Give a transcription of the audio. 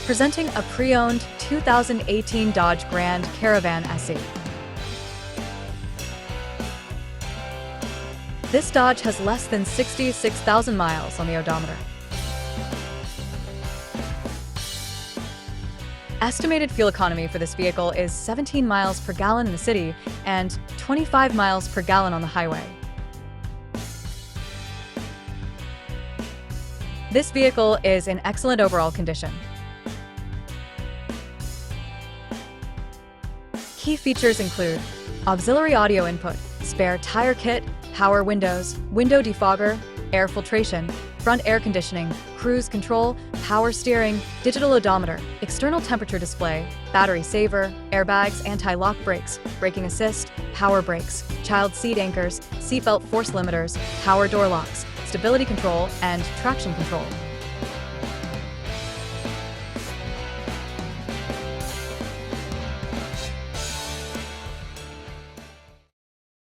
Presenting a pre-owned 2018 Dodge Grand Caravan SE. This Dodge has less than 66,000 miles on the odometer. Estimated fuel economy for this vehicle is 17 miles per gallon in the city and 25 miles per gallon on the highway. This vehicle is in excellent overall condition. Key features include auxiliary audio input, spare tire kit, power windows, window defogger, air filtration, front air conditioning, cruise control, power steering, digital odometer, external temperature display, battery saver, airbags, anti-lock brakes, braking assist, power brakes, child seat anchors, seatbelt force limiters, power door locks, stability control, and traction control.